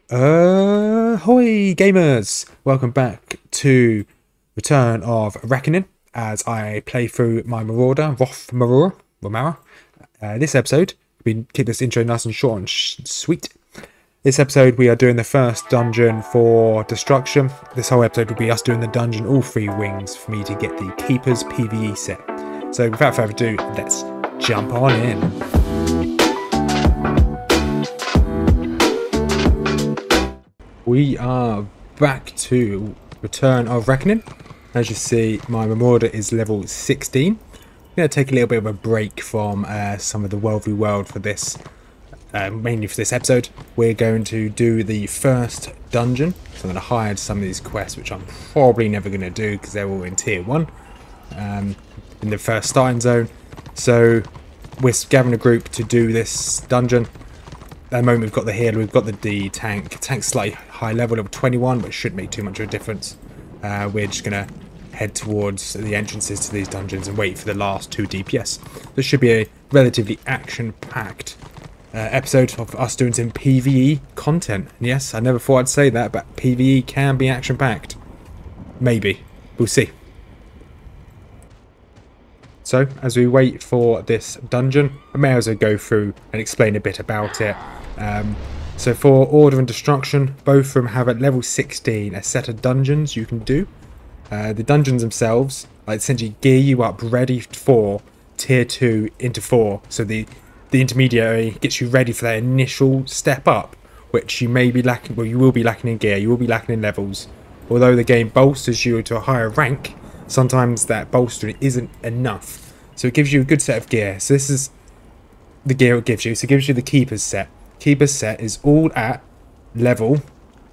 Hoi gamers! Welcome back to Return of Reckoning as I play through my Marauder, Romara. This episode, we keep this intro nice and short and sweet. This episode we are doing the first dungeon for Destruction. This whole episode will be us doing the dungeon all three wings for me to get the Keeper's PvE set. So without further ado, let's jump on in. We are back to Return of Reckoning. As you see, my Marauder is level 16. I'm going to take a little bit of a break from some of the World v World for this, mainly for this episode. We're going to do the first dungeon. So I'm going to hide some of these quests, which I'm probably never going to do because they're all in tier 1, in the first starting zone. So we're gathering a group to do this dungeon. At the moment we've got the healer, we've got the tank. Tank's slightly high level 21, but it shouldn't make too much of a difference. We're just going to head towards the entrances to these dungeons and wait for the last 2 DPS. This should be a relatively action-packed episode of us doing some PvE content. And yes, I never thought I'd say that, but PvE can be action-packed. Maybe. We'll see. So, as we wait for this dungeon, I may as well go through and explain a bit about it. So for Order and Destruction, both of them have at level 16 a set of dungeons you can do. The dungeons themselves essentially gear you up ready for tier 2 into 4. So the intermediary gets you ready for that initial step up, which you may be lacking, well, you will be lacking in gear, you will be lacking in levels. Although the game bolsters you to a higher rank, sometimes that bolstering isn't enough. So it gives you a good set of gear. So this is the gear it gives you. So it gives you the Keeper's set. Keeper's set is all at level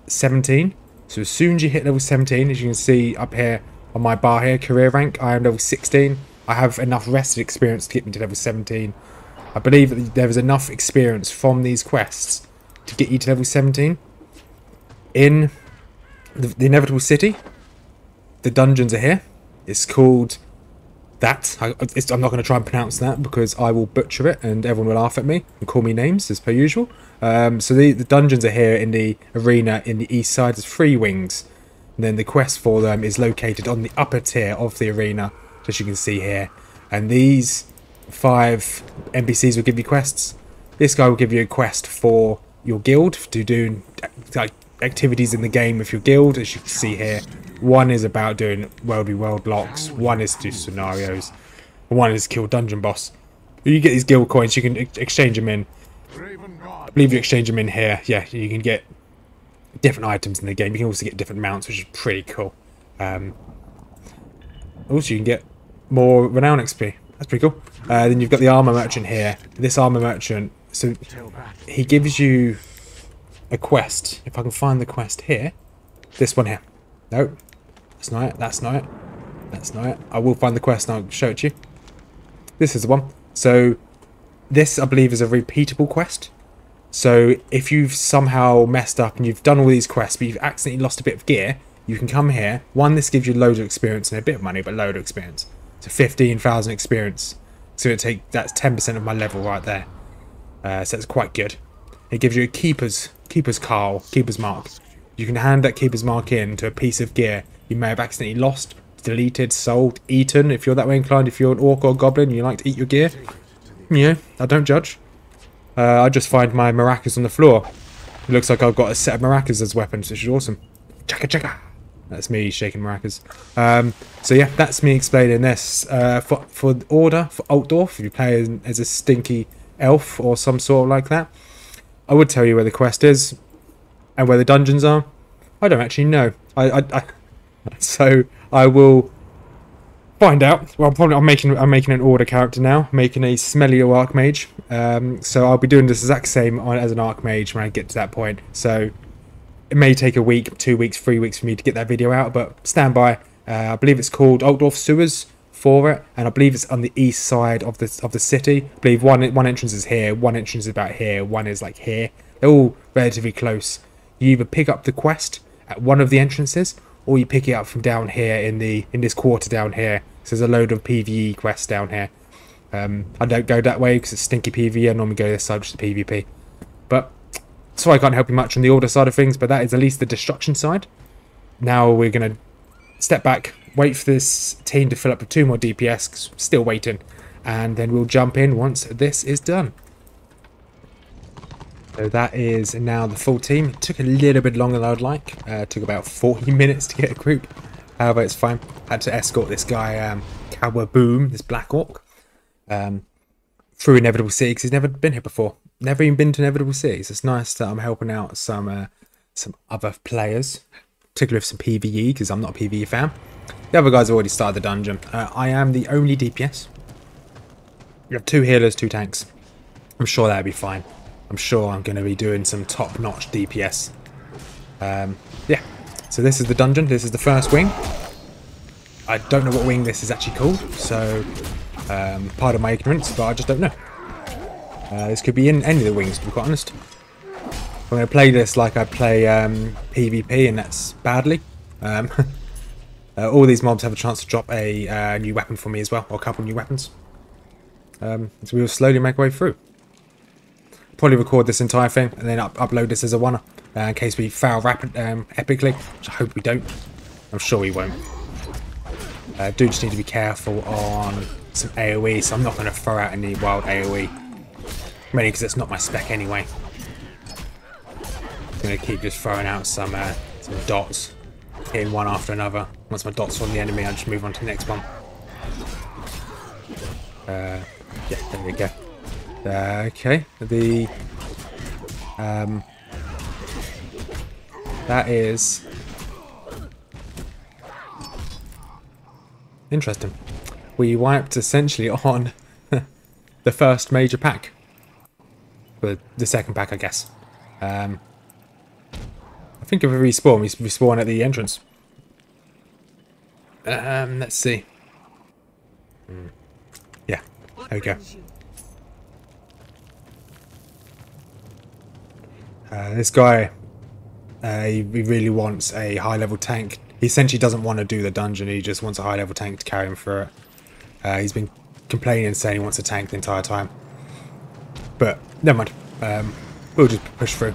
17. So as soon as you hit level 17, as you can see up here on my bar here, career rank, I am level 16. I have enough rested experience to get me to level 17. I believe that there is enough experience from these quests to get you to level 17. In the Inevitable City, the dungeons are here. It's called that. I'm not going to try and pronounce that because I will butcher it and everyone will laugh at me and call me names as per usual. So the dungeons are here in the arena in the east side. There's 3 wings. And then the quest for them is located on the upper tier of the arena, as you can see here. And these 5 NPCs will give you quests. This guy will give you a quest for your guild to do like activities in the game with your guild, as you can see here. One is about doing World v World locks, one is to do scenarios, and one is kill dungeon boss. You get these guild coins, you can exchange them in. I believe you exchange them in here. Yeah, you can get different items in the game. You can also get different mounts, which is pretty cool. Also, you can get more renown XP. That's pretty cool. Then you've got the armor merchant here. This armor merchant, so he gives you a quest. If I can find the quest here, this one here. No, that's not it. That's not it. That's not it. I will find the quest and I'll show it to you. This is the one. So this, I believe, is a repeatable quest. So if you've somehow messed up and you've done all these quests but you've accidentally lost a bit of gear, you can come here. One, this gives you loads of experience and a bit of money, but load of experience. So 15,000 experience. So that's 10% of my level right there. So that's quite good. It gives you a keeper's mark. You can hand that keeper's mark in to a piece of gear you may have accidentally lost, deleted, sold, eaten, if you're that way inclined. If you're an orc or a goblin and you like to eat your gear, yeah, I don't judge. I just find my maracas on the floor. It looks like I've got a set of maracas as weapons, which is awesome. Chaka chaka. That's me shaking maracas. So yeah, that's me explaining this. For Order, for Altdorf, if you play as a stinky elf or some sort like that, I would tell you where the quest is and where the dungeons are. I don't actually know. So I will find out. Well, I'm making an Order character now, making a smelly Archmage. So I'll be doing this exact same as an Archmage when I get to that point. So it may take a week, 2 weeks, 3 weeks for me to get that video out, but stand by. I believe it's called Altdorf Sewers for it, and I believe it's on the east side of the city. I believe one entrance is here, one entrance is about here, one is like here. They're all relatively close. You either pick up the quest at one of the entrances, or you pick it up from down here in this quarter down here. So there's a load of PvE quests down here. I don't go that way because it's stinky PvE. I normally go this side, which is PvP. But So I can't help you much on the order side of things, but that is at least the destruction side. Now we're going to step back, wait for this team to fill up with 2 more DPS, 'cause still waiting, and then we'll jump in once this is done. So that is now the full team. It took a little bit longer than I'd like. It took about 40 minutes to get a group. However, it's fine. I had to escort this guy, Kawaboom, this Black Orc, through Inevitable City, because he's never been here before. Never even been to Inevitable City. So it's nice that I'm helping out some other players, particularly with some PvE, because I'm not a PvE fan. The other guys have already started the dungeon. I am the only DPS. You have 2 healers, 2 tanks. I'm sure that'll be fine. I'm sure I'm going to be doing some top-notch DPS. Yeah, so this is the dungeon. This is the first wing. I don't know what wing this is actually called, so pardon my ignorance, but I just don't know. This could be in any of the wings, to be quite honest. I'm going to play this like I play PvP, and that's badly. All these mobs have a chance to drop a new weapon for me as well, or a couple new weapons. So we will slowly make our way through. Probably record this entire thing and then upload this as a one in case we fail epically, which I hope we don't. I'm sure we won't. Do just need to be careful on some AoE, so I'm not going to throw out any wild AoE, mainly because it's not my spec anyway. I'm going to keep just throwing out some dots, hitting one after another. Once my dots from the enemy, I'll just move on to the next one. Yeah, there we go. Okay, that is interesting. We wiped essentially on the first major pack, but the second pack, I guess. I think if we respawn, we respawn at the entrance. Let's see. Yeah, there we go. This guy, he really wants a high-level tank. He essentially doesn't want to do the dungeon, he just wants a high-level tank to carry him through it. He's been complaining, saying he wants a tank the entire time. But, never mind. We'll just push through.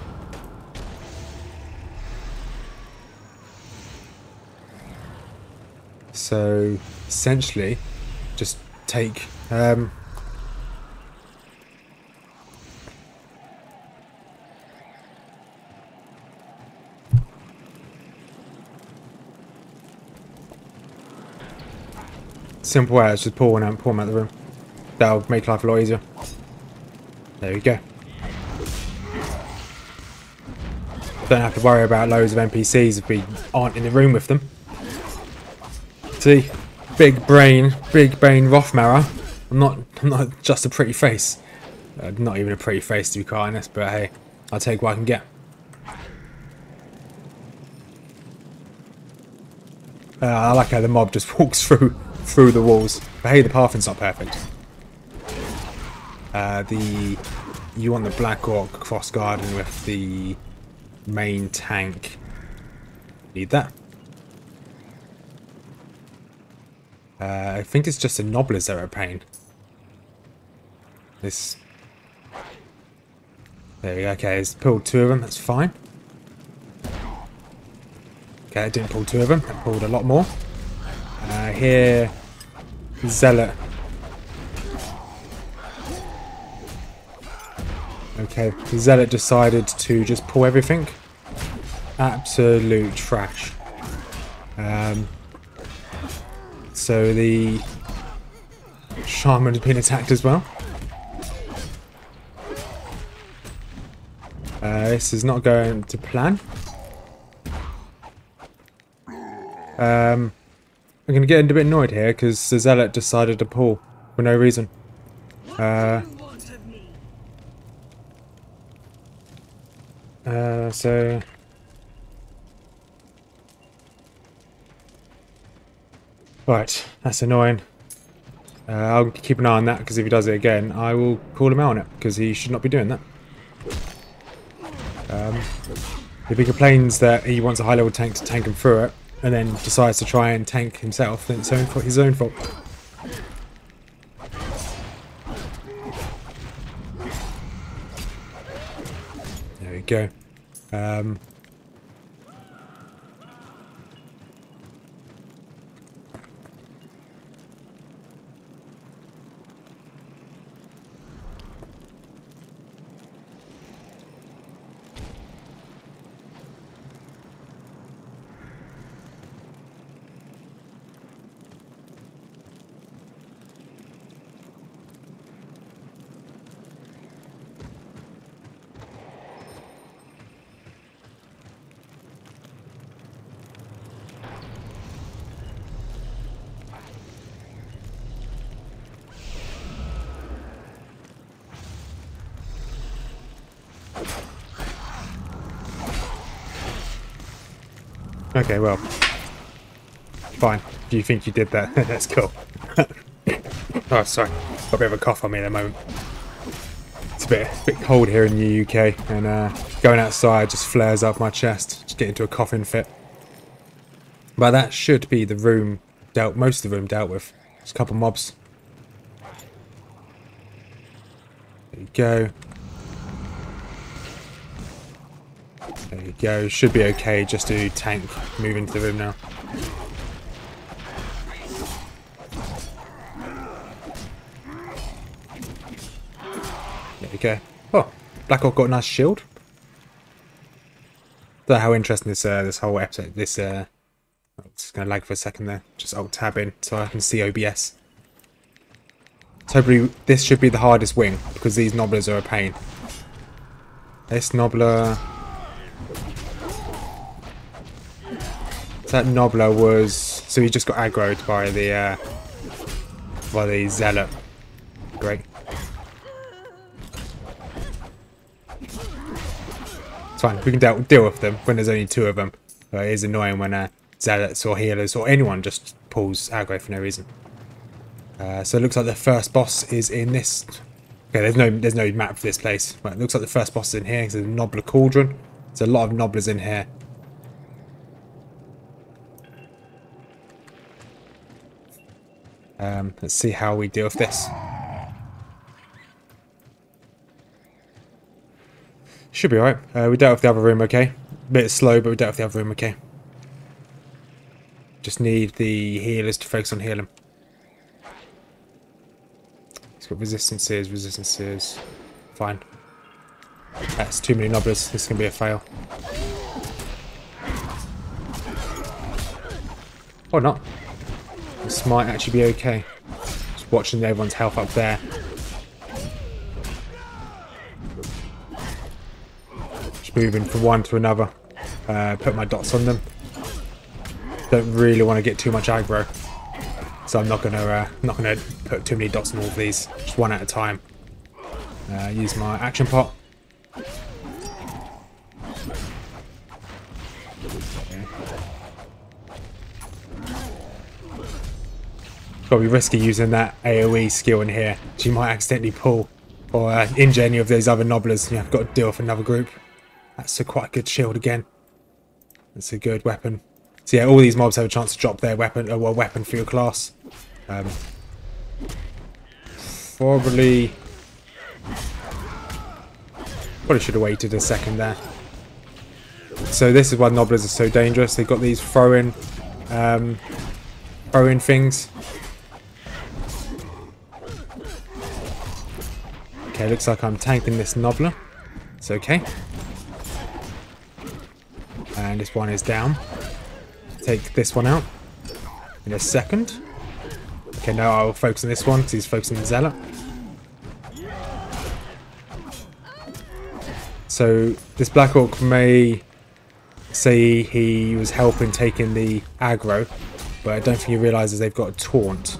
So, essentially, just take... simple as just pour him out of the room. That'll make life a lot easier. There we go. Don't have to worry about loads of NPCs if we aren't in the room with them. See, big brain Rothmara. I'm not just a pretty face. Not even a pretty face, to be quite honest. But hey, I'll take what I can get. I like how the mob just walks through the walls. But hey, the pathing's not perfect. You want the Black Orc cross guarding with the main tank. Need that. I think it's just the Nobblers that are a pain. This. There we go. Okay, it's pulled 2 of them. That's fine. Okay, it didn't pull 2 of them. It pulled a lot more. Here, Zealot. Okay, Zealot decided to just pull everything. Absolute trash. So the Shaman has been attacked as well. This is not going to plan. I'm going to get a bit annoyed here because the Zealot decided to pull for no reason. So... Right, that's annoying. I'll keep an eye on that because if he does it again, I will call him out on it because he should not be doing that. If he complains that he wants a high-level tank to tank him through it, and then decides to try and tank himself, then it's his own fault. There we go. Okay, well, fine. Do you think you did that? That's cool. Oh, sorry. Got a bit of a cough on me at the moment. It's a bit cold here in the UK, and going outside just flares up my chest. Just get into a coughing fit. But that should be the room dealt. Most of the room dealt with. Just a couple mobs. There you go. There you go. Should be okay just to tank move into the room now. There you go. Oh, Black Hawk got a nice shield. Don't know how interesting this whole episode. I'm just gonna lag for a second there. Just alt tab in so I can see OBS. So hopefully this should be the hardest wing because these nobblers are a pain. This nobbler. That nobbler was, so he just got aggroed by the zealot. Great. It's fine. We can deal with them when there's only two of them. It is annoying when zealots or healers or anyone just pulls aggro for no reason. So it looks like the first boss is in this. Okay, there's no map for this place. But it looks like the first boss is in here. It's a nobbler cauldron. There's a lot of nobblers in here. Let's see how we deal with this. Should be alright. We dealt with the other room okay. A bit slow, but we dealt with the other room okay. Just need the healers to focus on healing. He's got resistances. Fine. That's too many nobblers. This is going to be a fail. Or not. This might actually be okay. Just watching everyone's health up there. Just moving from one to another. Put my dots on them. Don't really want to get too much aggro, so I'm not gonna put too many dots on all of these. Just one at a time. Use my action pot. Gotta be risky using that AoE skill in here. She might accidentally pull or injure any of those other nobblers. Yeah, I've got to deal with another group. That's quite a good shield again. That's a good weapon. So yeah, all these mobs have a chance to drop their weapon, weapon for your class. Probably should have waited a second there. So this is why nobblers are so dangerous. They've got these throw-in things. Okay, looks like I'm tanking this nobbler. It's okay. And this one is down. Take this one out in a second. Okay, now I will focus on this one because he's focusing on the zealot. So this Black Hawk may say he was helping taking the aggro, but I don't think he realises they've got a taunt.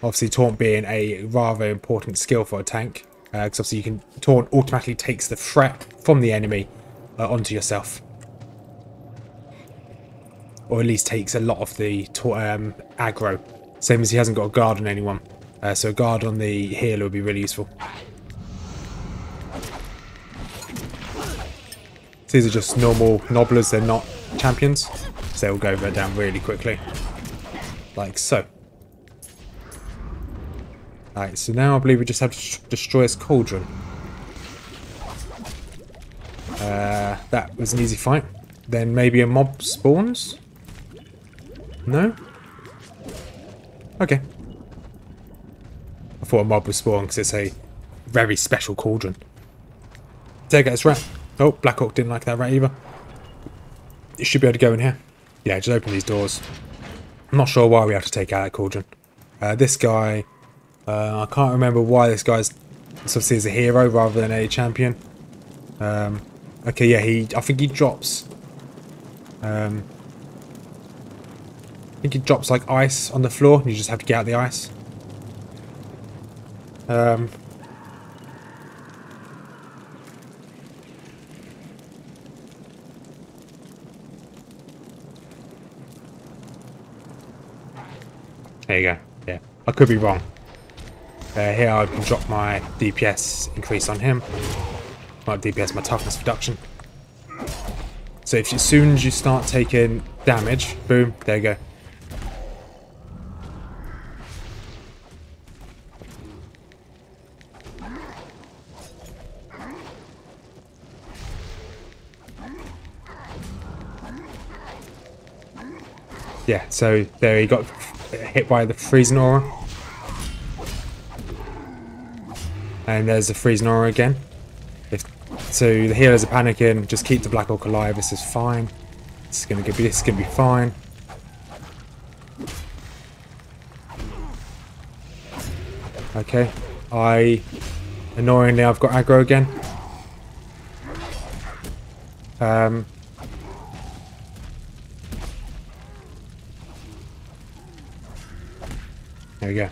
Obviously taunt being a rather important skill for a tank, because obviously you can taunt automatically takes the threat from the enemy onto yourself, or at least takes a lot of the aggro. Same as he hasn't got a guard on anyone, so a guard on the healer would be really useful. So these are just normal nobblers, they're not champions, so they'll go down really quickly, like so. Alright, so now I believe we just have to destroy this cauldron. That was an easy fight. Then maybe a mob spawns? No? Okay. I thought a mob would spawn because it's a very special cauldron. There goes rat. Oh, Blackhawk didn't like that rat either. You should be able to go in here. Yeah, just open these doors. I'm not sure why we have to take out that cauldron. This guy, I can't remember why this guy's obviously is a hero rather than a champion. Okay, yeah, I think he drops. I think he drops like ice on the floor, and you just have to get out the ice. There you go. Yeah, I could be wrong. Here I can drop my DPS increase on him. My DPS, my toughness reduction. So as soon as you start taking damage, boom, there you go. Yeah, so there he got hit by the freezing aura. And there's the freezing aura again. So the healers are panicking, just keep the Blackhawk alive, this is fine. This is gonna be fine. Okay. Annoyingly I've got aggro again. There we go.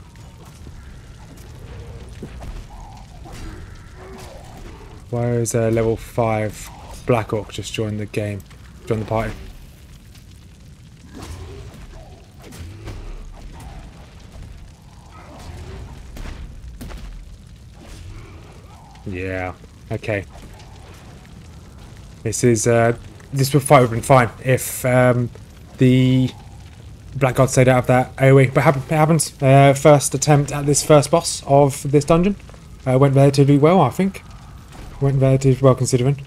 Why is level 5 Blackhawk just joined the game? Join the party. Yeah. Okay. This fight would have been fine if the Blackguard stayed out of that AoE. But it happens. First attempt at this first boss of this dungeon went relatively well, I think. Went relatively well considering.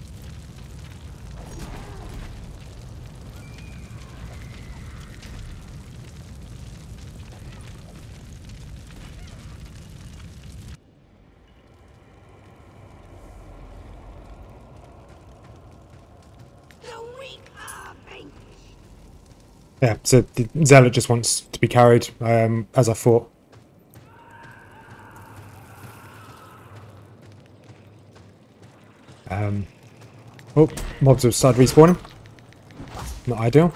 Yeah, so the Zealot just wants to be carried, as I thought. Oh, mobs have started respawning. Not ideal.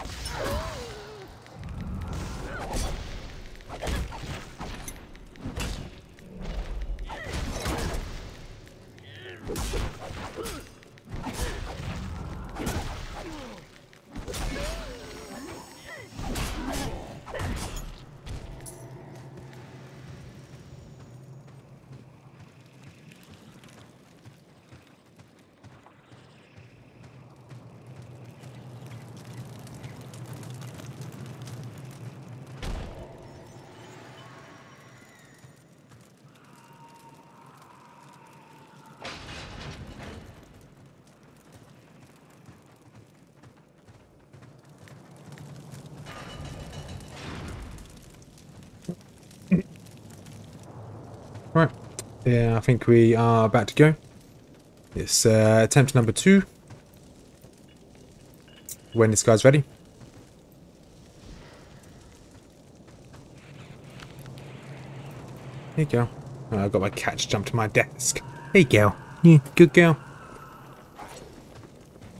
Right, yeah, I think we are about to go. It's attempt number 2. When this guy's ready. Here you go. Oh, I got my cat to jump to my desk. Hey girl. Yeah, good girl.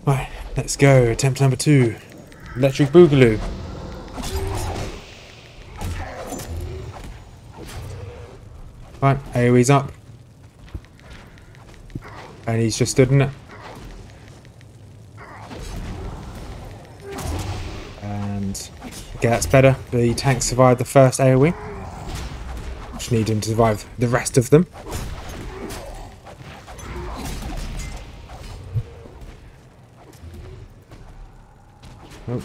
Right, let's go. Attempt number 2. Electric Boogaloo. Right, AoE's up. And he's just stood in it. And okay, that's better. The tank survived the first AoE. Just need him to survive the rest of them. Oh,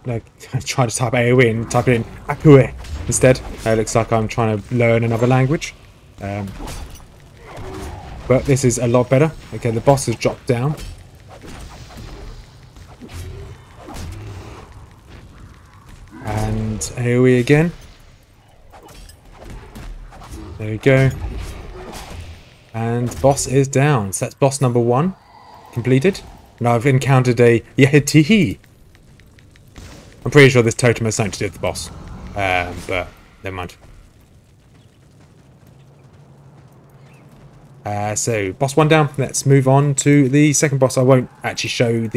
like I tried to type AoE and type it in Akue instead. It looks like I'm trying to learn another language. But this is a lot better. Okay, the boss has dropped down. And AoE again. There we go. And boss is down. So that's boss number 1 completed. And I've encountered a Yeti. I'm pretty sure this totem has something to do with the boss. But never mind. So boss 1 down. Let's move on to the second boss. I won't actually show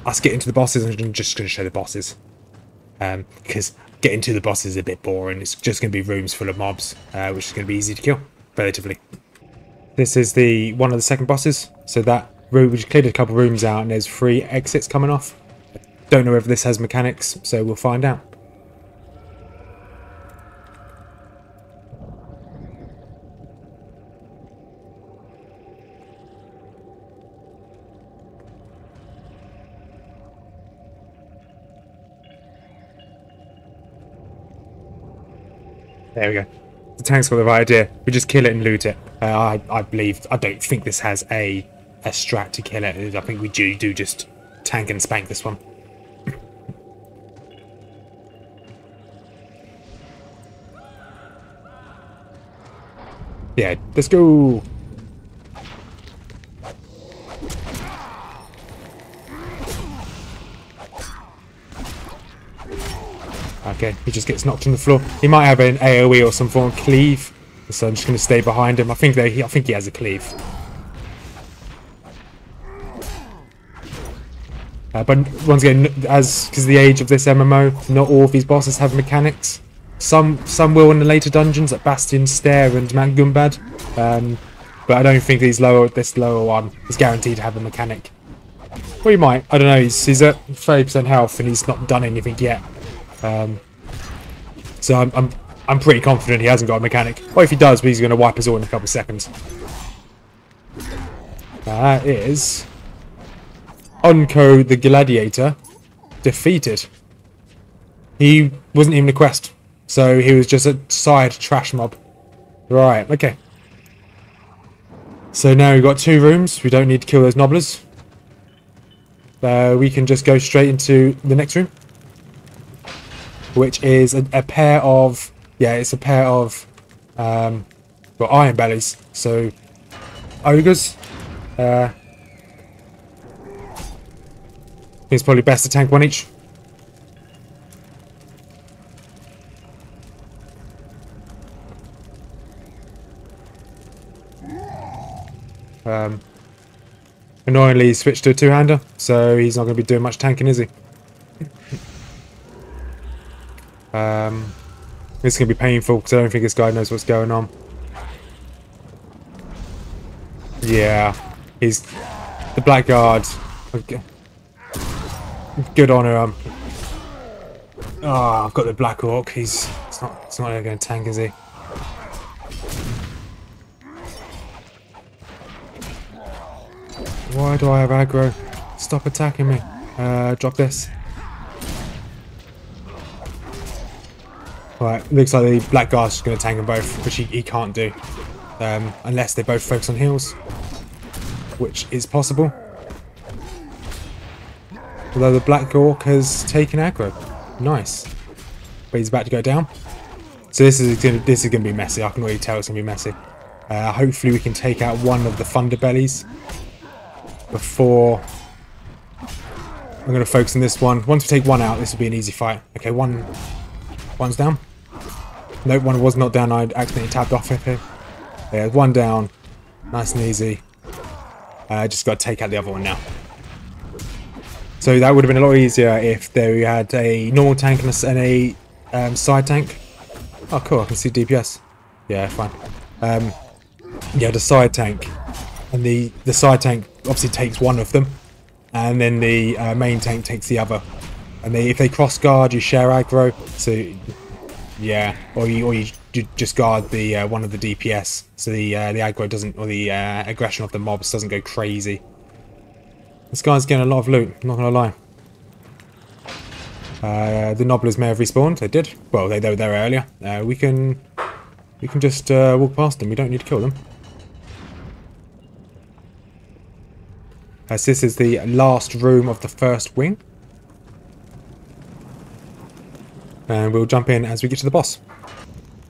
us getting to the bosses. I'm just going to show the bosses. Because getting to the bosses is a bit boring. It's just going to be rooms full of mobs, which is going to be easy to kill, relatively. This is one of the second bosses. So that room, we just cleared a couple of rooms out, and there's 3 exits coming off. Don't know if this has mechanics, so we'll find out. There we go. The tank's got the right idea. We just kill it and loot it. I don't think this has a strat to kill it. I think we do just tank and spank this one. Yeah, let's go. Okay, he just gets knocked on the floor. He might have an AoE or some form of cleave, so I'm just going to stay behind him. I think he has a cleave. But once again, because of the age of this MMO, not all of these bosses have mechanics. Some will in the later dungeons, like Bastion, Stair, and Mount Gumbad. But I don't think this lower one is guaranteed to have a mechanic. Well, he might. I don't know. He's at 30% health and he's not done anything yet. So I'm pretty confident he hasn't got a mechanic. Or if he does, he's going to wipe us all in a couple of seconds. That is Unko the Gladiator defeated. He wasn't even a quest, so he was just a side trash mob. Right, okay. So now we've got 2 rooms. We don't need to kill those nobblers. We can just go straight into the next room, which is a pair of, it's a pair of iron bellies. So ogres. It's probably best to tank 1 each. Annoyingly, he switched to a 2-hander, so he's not going to be doing much tanking, is he? This is going to be painful because I don't think this guy knows what's going on. Yeah, he's the Blackguard. Okay. Good on him. Oh, I've got the Black Orc. It's not going to tank, is he? Why do I have aggro? Stop attacking me. Drop this. Right, looks like the Blackguard's going to tank them both, which he can't do. Unless they both focus on heals, which is possible. Although the Black Orc has taken aggro. Nice. But he's about to go down. So this is going to be messy. I can already tell it's going to be messy. Hopefully we can take out one of the Thunderbellies before... I'm going to focus on this one. Once we take one out, this will be an easy fight. Okay, one's down. Nope, one was not down. I accidentally tabbed off of him. Yeah, one down. Nice and easy. Just got to take out the other one now. So that would have been a lot easier if they had a normal tank and a side tank. Oh, cool. I can see DPS. Yeah, fine. Yeah, the side tank. And the side tank obviously takes one of them. And then the main tank takes the other. And if they cross guard, you share aggro. So, yeah. Or you just guard the one of the DPS. So the aggro doesn't, or the aggression of the mobs doesn't go crazy. This guy's getting a lot of loot, I'm not going to lie. The Nobblers may have respawned. They did. Well, they were there earlier. We can just walk past them. We don't need to kill them. So this is the last room of the first wing. and we'll jump in as we get to the boss.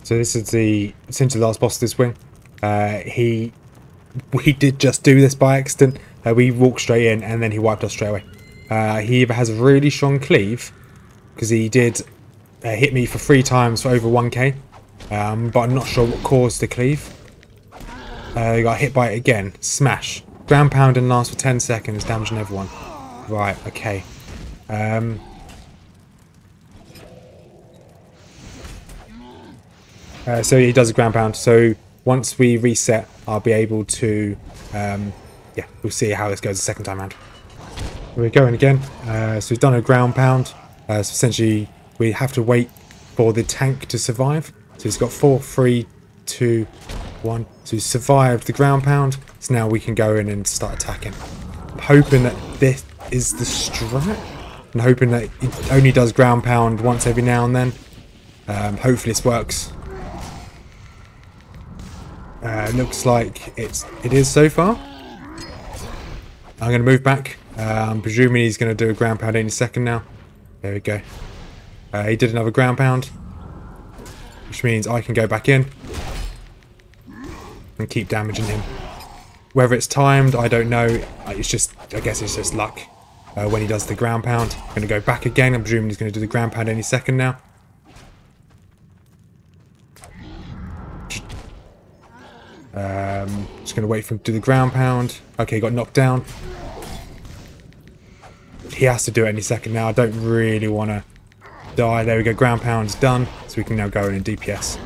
So this is essentially the last boss of this wing. We did just do this by accident. We walked straight in and then he wiped us straight away. He either has a really strong cleave, because he did hit me for 3 times for over 1k, but I'm not sure what caused the cleave. He got hit by it again. Smash. Ground pound and lasts for 10 seconds, damaging everyone. Right, okay. So he does a ground pound. So once we reset, I'll be able to... yeah, we'll see how this goes the second time around. We're going again. So we've done a ground pound. So essentially, we have to wait for the tank to survive. So he's got 4, 3, 2, 1. So he's survived the ground pound. So now we can go in and start attacking. I'm hoping that this is the strat. I'm hoping that it only does ground pound once every now and then. Hopefully this works. Looks like it is so far. I'm going to move back. I'm presuming he's going to do a ground pound any second now. There we go. He did another ground pound, which means I can go back in and keep damaging him. Whether it's timed, I don't know. It's just, I guess it's just luck when he does the ground pound. I'm going to go back again. I'm presuming he's going to do the ground pound any second now. Just going to wait for him to do the ground pound. Okay, got knocked down. He has to do it any second now. I don't really want to die. There we go. Ground pound's done. So we can now go in and DPS.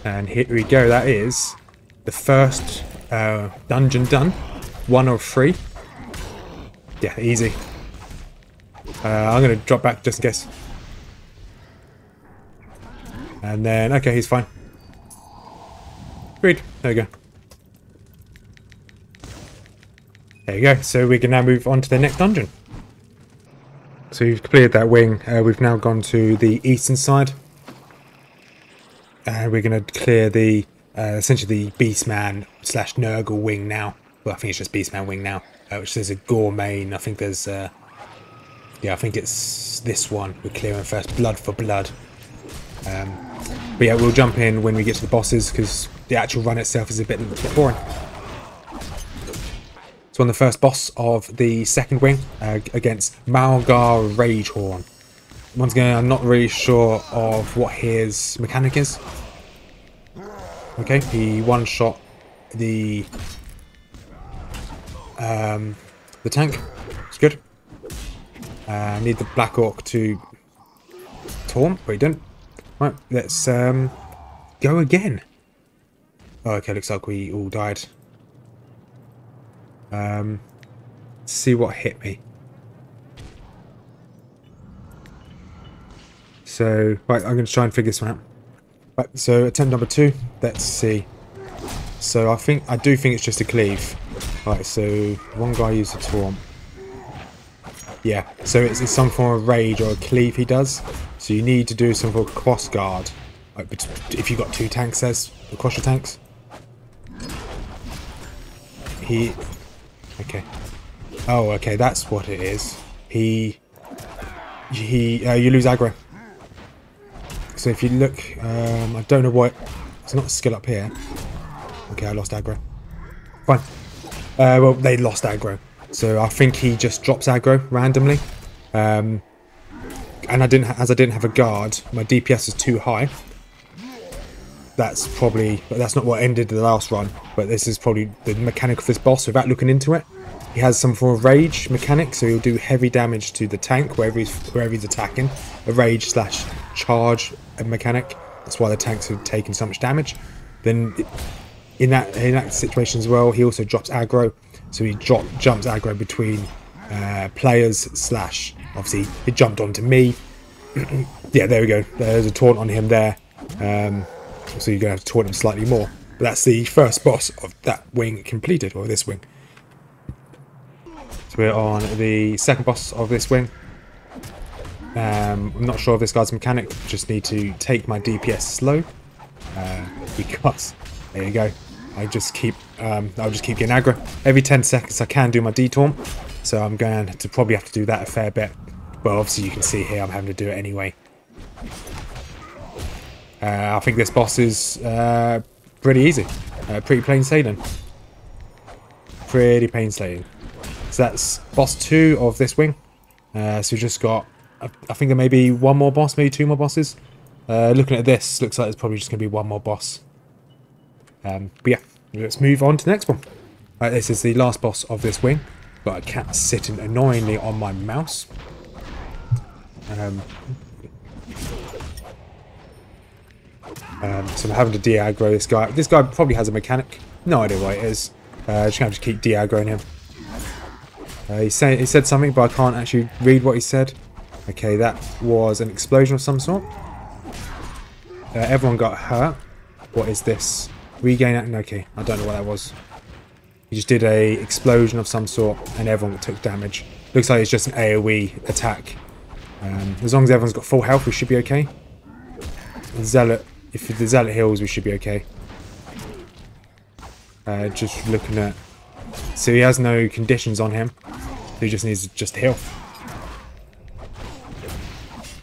And here we go. That is the first dungeon done. 1 of 3. Yeah, easy. I'm going to drop back just in case. And then, okay, he's fine. Agreed. There we go. There you go. So we can now move on to the next dungeon. So you've completed that wing. We've now gone to the eastern side. And we're going to clear the, essentially the Beastman / Nurgle wing now. Well, I think it's just Beastman wing now. Which there's a Goremain. I think there's, yeah, I think it's this one. We're clearing first. Blood for blood. But yeah, we'll jump in when we get to the bosses, because the actual run itself is a bit boring. So on the first boss of the second wing, against Malgar Ragehorn. Once again, I'm not really sure of what his mechanic is. Okay, he one-shot the tank. It's good. I need the Black Orc to taunt, but he didn't. Right, let's go again. Oh, okay, looks like we all died. Let's see what hit me. So, right, I'm going to try and figure this one out. Right, so attempt number 2. Let's see. So I do think it's just a cleave. Right, so one guy used a taunt. Yeah, so it's some form of rage or a cleave he does. So you need to do some sort of cross guard. Like if you've got 2 tanks, there's across your tanks. Okay. Oh, okay, that's what it is. You lose aggro. So if you look, I don't know what. It's not a skill up here. Okay, I lost aggro. Fine. Well, they lost aggro. So I think he just drops aggro randomly. And as I didn't have a guard, my DPS is too high. That's not what ended the last run, but this is probably the mechanic of this boss without looking into it. He has some form of rage mechanic, so he'll do heavy damage to the tank wherever he's attacking. A rage / charge mechanic. That's why the tanks have taken so much damage. Then in that situation as well, he also drops aggro. So he jumps aggro between players / obviously it jumped onto me. Yeah, there we go. There's a taunt on him there. So you're going to have to taunt him slightly more. But that's the first boss of that wing completed, or this wing. So we're on the second boss of this wing. I'm not sure of this guy's mechanic. Just need to take my DPS slow. Because, there you go. I'll just keep getting aggro. Every 10 seconds I can do my D-taunt. So I'm going to probably have to do that a fair bit. Well, obviously you can see here I'm having to do it anyway. I think this boss is pretty easy. Pretty plain sailing. Pretty plain sailing. So that's boss 2 of this wing. So we've just got, I think there may be one more boss, maybe 2 more bosses. Looking at this, looks like there's probably just going to be one more boss. But yeah, let's move on to the next one. This is the last boss of this wing. Got a cat sitting annoyingly on my mouse. So I'm having to de-aggro this guy. This guy probably has a mechanic. No idea what it is. Just going to have to keep de-aggroing him. He said something, but I can't actually read what he said. Okay, that was an explosion of some sort. Everyone got hurt. What is this? Regain it. Okay, I don't know what that was. He just did a explosion of some sort, and everyone took damage. Looks like it's just an AoE attack. As long as everyone's got full health, we should be okay. Zealot, if the Zealot heals, we should be okay. Just looking at... So he has no conditions on him. So he just needs to just heal.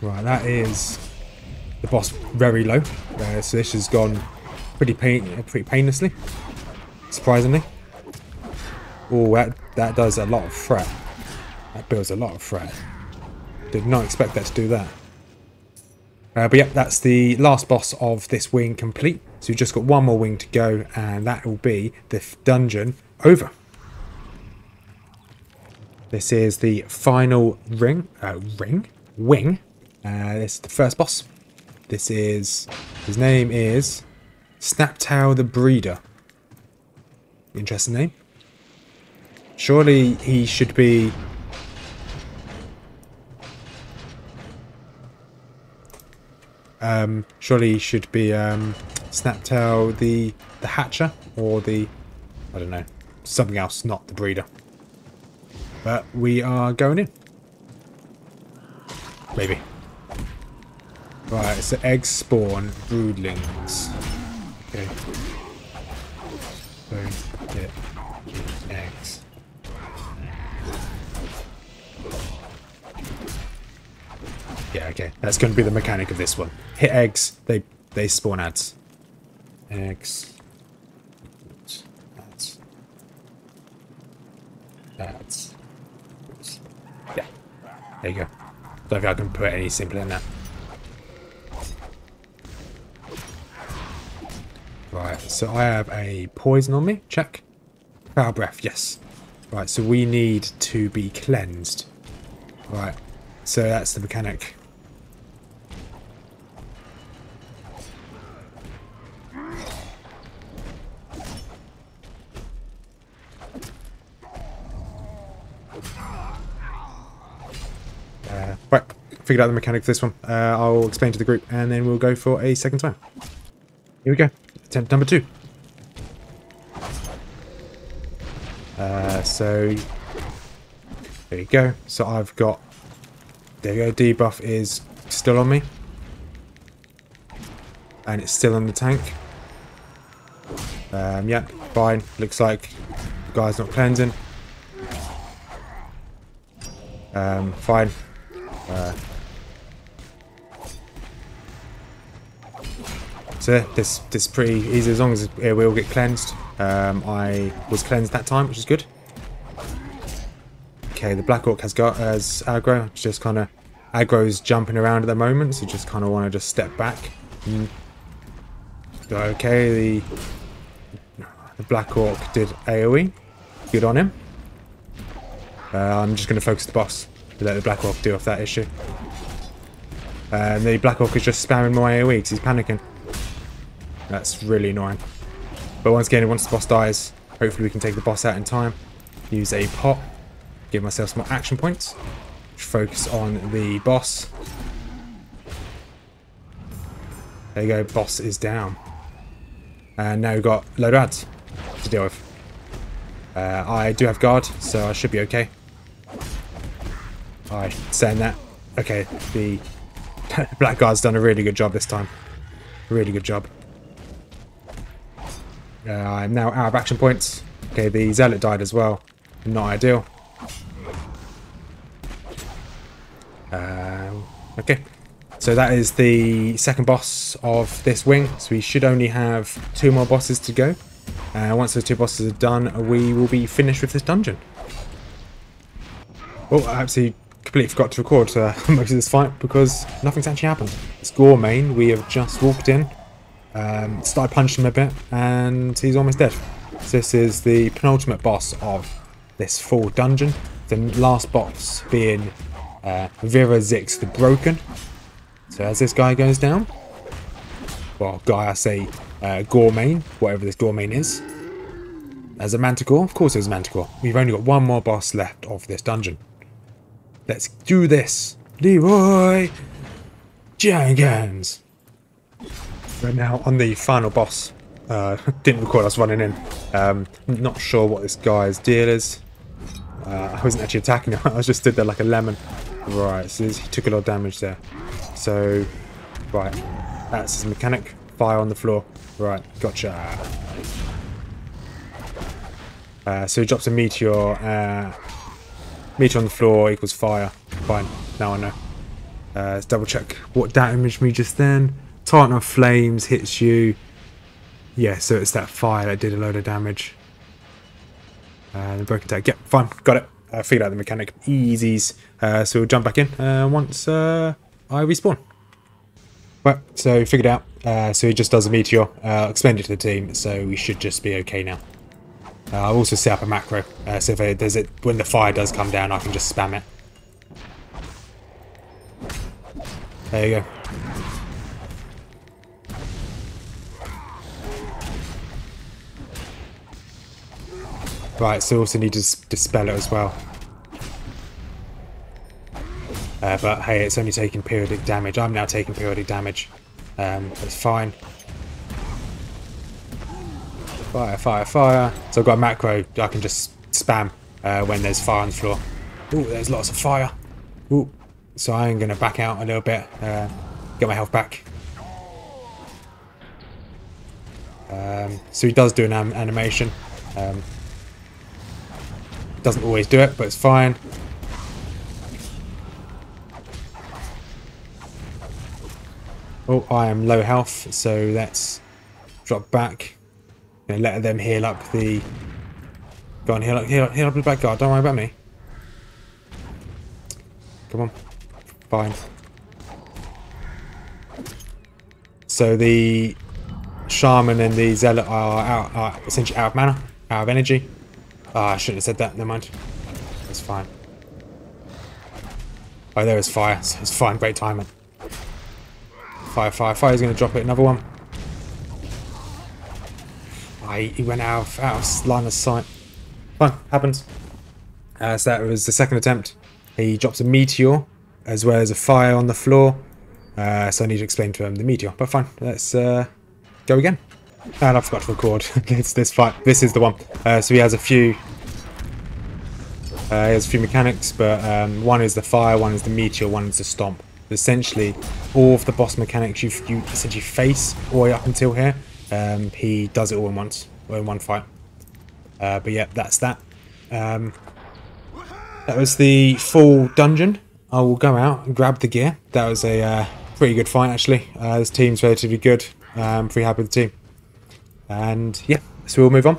Right, that is the boss very low. So this has gone pretty painlessly, surprisingly. Oh, that does a lot of threat. That builds a lot of threat. Did not expect that to do that. But yeah, that's the last boss of this wing complete. So we've just got one more wing to go, and that will be the dungeon over. This is the final wing. This is the first boss. This is, his name is Snaptail the Breeder. Interesting name. Surely he should be... surely he should be Snaptail the Hatcher, or the... I don't know. Something else, not the Breeder. But we are going in. Maybe. Right, so eggs spawn broodlings. Okay. So get eggs. Yeah, okay. That's going to be the mechanic of this one. Hit eggs, they spawn ads. Eggs. Ads. Yeah. There you go. Don't think I can put it any simpler than that. Right, so I have a poison on me. Check. Foul breath, yes. Right, so we need to be cleansed. Right, so that's the mechanic. Right, figured out the mechanic for this one. I'll explain to the group and then we'll go for a second time. Here we go. Attempt number 2. So there you go. So I've got, there you go, debuff is still on me. And it's still on the tank. Yeah, fine. Looks like the guy's not cleansing. Fine. So this is pretty easy as long as we all get cleansed. I was cleansed that time, which is good. Okay, the Black Orc has got as aggro. It's just kind of aggro's jumping around at the moment, so you just kind of want to just step back. Okay, the Black Orc did AoE. Good on him. I'm just going to focus the boss to let the Black Orc deal with that issue. And the Black Orc is just spamming my AoE because he's panicking. That's really annoying. But once again, once the boss dies, hopefully we can take the boss out in time. Use a pot. Give myself some more action points. Focus on the boss. There you go, boss is down. And now we've got a load of ads to deal with. I do have guard, so I should be okay. Alright, saying that. Okay, the Black Guard's done a really good job this time. Really good job. I'm now out of action points. Okay, the Zealot died as well. Not ideal. Okay. So that is the second boss of this wing. So we should only have 2 more bosses to go. Once those 2 bosses are done, we will be finished with this dungeon. Oh, I actually completely forgot to record most of this fight because nothing's actually happened. It's Gormain. We have just walked in, started punching him a bit, and he's almost dead. So this is the penultimate boss of this full dungeon. The last boss being Vera Zix the Broken. So as this guy goes down, well, guy I say Gormain, whatever this Gormain is. As a Manticore, of course there's a Manticore. We've only got 1 more boss left of this dungeon. Let's do this. Leroy Jenkins. We're now on the final boss. Didn't record us running in. Not sure what this guy's deal is. I wasn't actually attacking him. I just stood there like a lemon. Right, so he took a lot of damage there. So, right, that's his mechanic. Fire on the floor. Right, gotcha. So he drops a meteor. Meteor on the floor equals fire. Fine, now I know. Let's double check what damaged me just then. Titan of Flames hits you. Yeah, so it's that fire that did a load of damage. The broken tag. Yep, fine, got it. I figured out the mechanic. Easies. So we'll jump back in once I respawn. Right, so figured out. So he just does a meteor. Explained it to the team, so we should just be okay now. I'll also set up a macro, so if when the fire does come down, I can just spam it. There you go. Right, so also need to dispel it as well. But hey, it's only taking periodic damage. I'm now taking periodic damage. It's fine. Fire, fire, fire. So I've got a macro I can just spam when there's fire on the floor. Ooh, there's lots of fire. Ooh. So I'm going to back out a little bit. Get my health back. So he does do an animation. Doesn't always do it, but it's fine. Oh, I am low health, so let's drop back. Let them heal up the... Go on, heal up the back guard. Don't worry about me. Come on. Fine. So the Shaman and the Zealot are essentially out of mana, out of energy. I shouldn't have said that. Never mind. It's fine. Oh, there is fire. So it's fine. Great timing. Fire, fire, fire. He's going to drop it. Another one. He went out of line of sight. Fine. Happens. So that was the second attempt. He drops a meteor as well as a fire on the floor. So I need to explain to him the meteor. But fine. Let's go again. And I forgot to record. It's this fight. This is the one. So he has a few. He has a few mechanics, but one is the fire, one is the meteor, one is the stomp. Essentially, all of the boss mechanics you essentially face all the way up until here, he does it all in once, or in one fight. But yeah, that's that. That was the full dungeon. I will go out and grab the gear. That was a pretty good fight actually. This team's relatively good. I'm pretty happy with the team. And yeah, so we'll move on.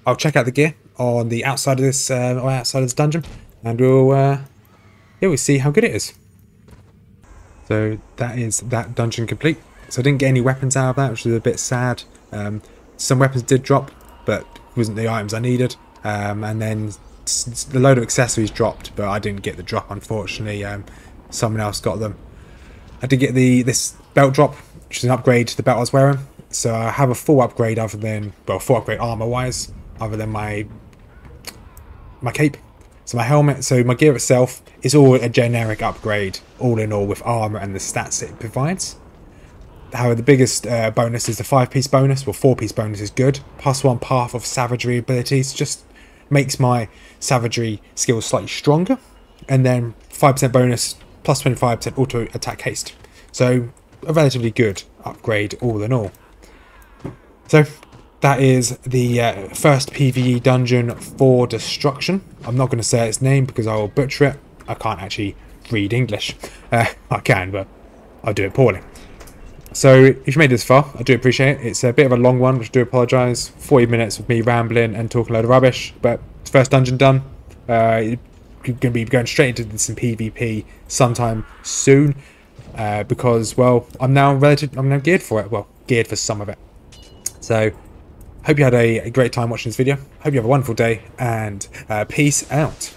I'll check out the gear on the outside of this dungeon, and we'll see how good it is. So that is that dungeon complete. So I didn't get any weapons out of that, which was a bit sad. Some weapons did drop, but wasn't the items I needed. And then the load of accessories dropped, but I didn't get the drop unfortunately. Someone else got them. I did get this belt drop, which is an upgrade to the belt I was wearing. So I have a full upgrade other than, well, full upgrade armor-wise, other than my cape. So my helmet, so my gear itself is all a generic upgrade, all in all, with armor and the stats it provides. However, the biggest bonus is the 5-piece bonus, well, 4-piece bonus is good. +1 path of savagery abilities just makes my savagery skills slightly stronger. And then 5% bonus, plus 25% auto attack haste. So a relatively good upgrade all in all. So that is the first PvE dungeon for Destruction. I'm not going to say its name because I will butcher it. I can't actually read English. I can, but I'll do it poorly. So if you made this far, I do appreciate it. It's a bit of a long one, which I do apologise. 40 minutes of me rambling and talking a load of rubbish, but it's first dungeon done. You're going to be going straight into some PvP sometime soon, because, well, I'm now geared for it. Well, geared for some of it. So hope you had a great time watching this video. Hope you have a wonderful day, and peace out.